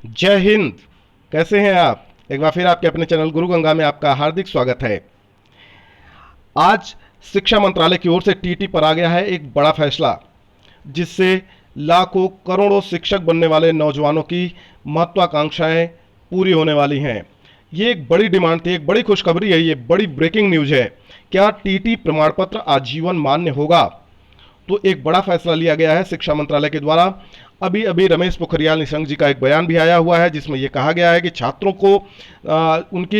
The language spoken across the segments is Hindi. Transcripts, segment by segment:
जय हिंद। कैसे हैं आप? एक बार फिर आपके अपने चैनल गुरु गंगा में आपका हार्दिक स्वागत है। आज शिक्षा मंत्रालय की ओर से टीटी पर आ गया है एक बड़ा फैसला, जिससे लाखों करोड़ों शिक्षक बनने वाले नौजवानों की महत्वाकांक्षाएं पूरी होने वाली हैं। ये एक बड़ी डिमांड थी, एक बड़ी खुशखबरी है, ये बड़ी ब्रेकिंग न्यूज है। क्या टीटी प्रमाण पत्र आजीवन मान्य होगा? तो एक बड़ा फैसला लिया गया है शिक्षा मंत्रालय के द्वारा। अभी अभी रमेश पोखरियाल निशंक जी का एक बयान भी आया हुआ है, जिसमें यह कहा गया है कि छात्रों को उनके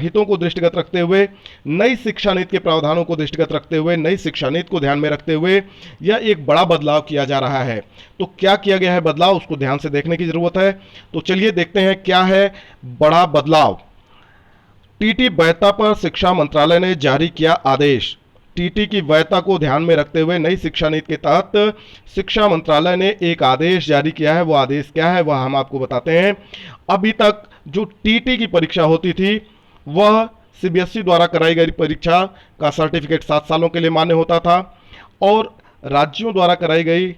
हितों को दृष्टिगत रखते हुए, नई शिक्षा नीति के प्रावधानों को दृष्टिगत रखते हुए, नई शिक्षा नीति को ध्यान में रखते हुए यह एक बड़ा बदलाव किया जा रहा है। तो क्या किया गया है बदलाव, उसको ध्यान से देखने की जरूरत है। तो चलिए देखते हैं क्या है बड़ा बदलाव। टीटी वैधता पर शिक्षा मंत्रालय ने जारी किया आदेश। टीटी की वैधता को ध्यान में रखते हुए नई शिक्षा नीति के तहत शिक्षा मंत्रालय ने एक आदेश जारी किया है। वो आदेश क्या है वह हम आपको बताते हैं। अभी तक जो टीटी की परीक्षा होती थी वह सीबीएसई द्वारा कराई गई परीक्षा का सर्टिफिकेट 7 सालों के लिए मान्य होता था, और राज्यों द्वारा कराई गई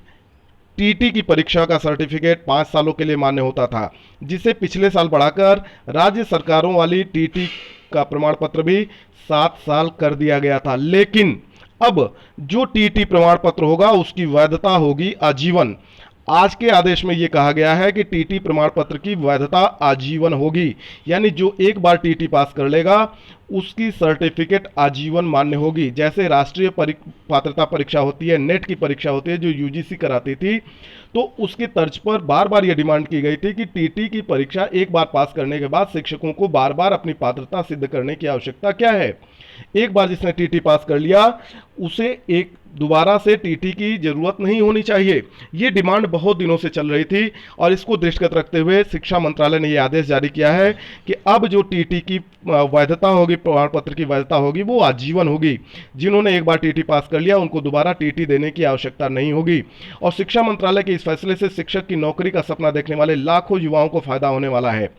टीटी की परीक्षा का सर्टिफिकेट 5 सालों के लिए मान्य होता था, जिसे पिछले साल बढ़ाकर राज्य सरकारों वाली टीटी का प्रमाण पत्र भी 7 साल कर दिया गया था। लेकिन अब जो टीटी प्रमाण पत्र होगा उसकी वैधता होगी आजीवन। आज के आदेश में यह कहा गया है कि टीटी प्रमाण पत्र की वैधता आजीवन होगी, यानी जो एक बार टीटी पास कर लेगा उसकी सर्टिफिकेट आजीवन मान्य होगी। जैसे राष्ट्रीय पात्रता परीक्षा होती है, नेट की परीक्षा होती है जो यूजीसी कराती थी, तो उसकी तर्ज पर बार बार यह डिमांड की गई थी कि टीटी की परीक्षा एक बार पास करने के बाद शिक्षकों को बार बार अपनी पात्रता सिद्ध करने की आवश्यकता क्या है। एक बार जिसने टीटी पास कर लिया उसे एक दोबारा से टीटी की जरूरत नहीं होनी चाहिए। ये डिमांड बहुत दिनों से चल रही थी, और इसको दृष्टिगत रखते हुए शिक्षा मंत्रालय ने यह आदेश जारी किया है कि अब जो टीटी की वैधता होगी, प्रमाण पत्र की वैधता होगी, वो आजीवन होगी। जिन्होंने एक बार टीटी पास कर लिया उनको दोबारा टीटी देने की आवश्यकता नहीं होगी। और शिक्षा मंत्रालय के इस फैसले से शिक्षक की नौकरी का सपना देखने वाले लाखों युवाओं को फायदा होने वाला है।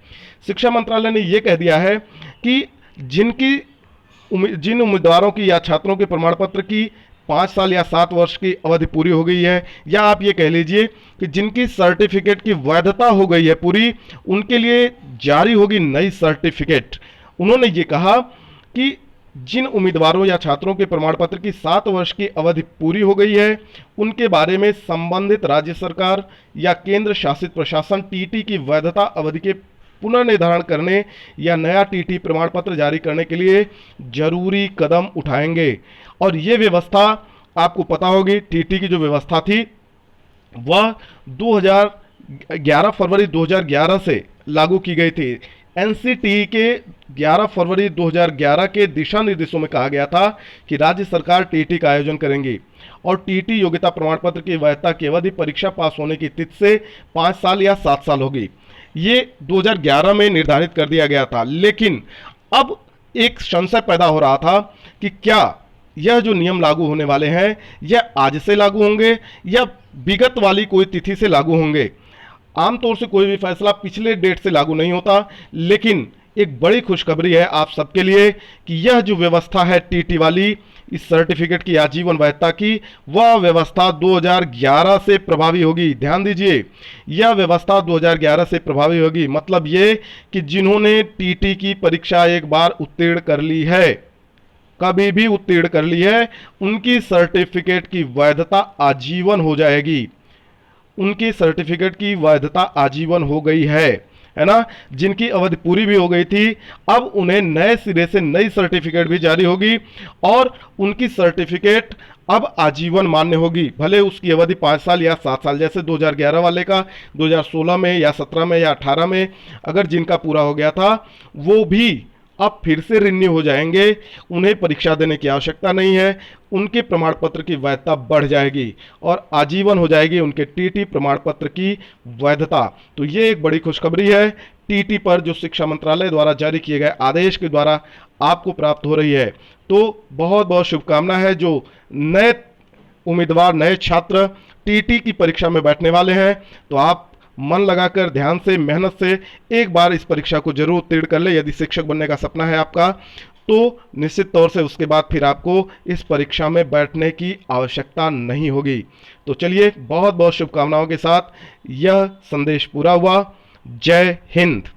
शिक्षा मंत्रालय ने यह कह दिया है कि जिन उम्मीदवारों की या छात्रों के प्रमाण पत्र की 5 साल या 7 वर्ष की अवधि पूरी हो गई है, या आप ये कह लीजिए कि जिनकी सर्टिफिकेट की वैधता हो गई है पूरी, उनके लिए जारी होगी नई सर्टिफिकेट। उन्होंने ये कहा कि जिन उम्मीदवारों या छात्रों के प्रमाण पत्र की 7 वर्ष की अवधि पूरी हो गई है, उनके बारे में संबंधित राज्य सरकार या केंद्र शासित प्रशासन टीटी की वैधता अवधि के पुनर्निर्धारण करने या नया टीटी प्रमाण पत्र जारी करने के लिए जरूरी कदम उठाएंगे। और ये व्यवस्था आपको पता होगी, टीटी की जो व्यवस्था थी वह 11 फरवरी 2011 से लागू की गई थी। एनसीटी के 11 फरवरी 2011 के दिशा निर्देशों में कहा गया था कि राज्य सरकार टीटी का आयोजन करेंगी, और टीटी योग्यता प्रमाण पत्र की वैधता की अवधि परीक्षा पास होने की तिथि से 5 साल या 7 साल होगी। ये 2011 में निर्धारित कर दिया गया था। लेकिन अब एक संशय पैदा हो रहा था कि क्या यह जो नियम लागू होने वाले हैं यह आज से लागू होंगे या विगत वाली कोई तिथि से लागू होंगे। आमतौर से कोई भी फैसला पिछले डेट से लागू नहीं होता, लेकिन एक बड़ी खुशखबरी है आप सबके लिए कि यह जो व्यवस्था है टीटी वाली, इस सर्टिफिकेट की आजीवन वैधता की, वह व्यवस्था 2011 से प्रभावी होगी। ध्यान दीजिए, यह व्यवस्था 2011 से प्रभावी होगी। मतलब ये कि जिन्होंने टीटी की परीक्षा एक बार उत्तीर्ण कर ली है, कभी भी उत्तीर्ण कर ली है, उनकी सर्टिफिकेट की वैधता आजीवन हो जाएगी। उनकी सर्टिफिकेट की वैधता आजीवन हो गई है ना। जिनकी अवधि पूरी भी हो गई थी, अब उन्हें नए सिरे से नई सर्टिफिकेट भी जारी होगी, और उनकी सर्टिफिकेट अब आजीवन मान्य होगी। भले उसकी अवधि 5 साल या 7 साल, जैसे 2011 वाले का 2016 में या 17 में या 18 में अगर जिनका पूरा हो गया था, वो भी अब फिर से रिन्यू हो जाएंगे। उन्हें परीक्षा देने की आवश्यकता नहीं है, उनके प्रमाण पत्र की वैधता बढ़ जाएगी और आजीवन हो जाएगी उनके टीटी प्रमाण पत्र की वैधता। तो ये एक बड़ी खुशखबरी है टीटी पर, जो शिक्षा मंत्रालय द्वारा जारी किए गए आदेश के द्वारा आपको प्राप्त हो रही है। तो बहुत बहुत शुभकामना है जो नए उम्मीदवार, नए छात्र टीटी की परीक्षा में बैठने वाले हैं। तो आप मन लगाकर, ध्यान से, मेहनत से एक बार इस परीक्षा को जरूर उत्तीर्ण कर ले। यदि शिक्षक बनने का सपना है आपका, तो निश्चित तौर से उसके बाद फिर आपको इस परीक्षा में बैठने की आवश्यकता नहीं होगी। तो चलिए, बहुत बहुत शुभकामनाओं के साथ यह संदेश पूरा हुआ। जय हिंद।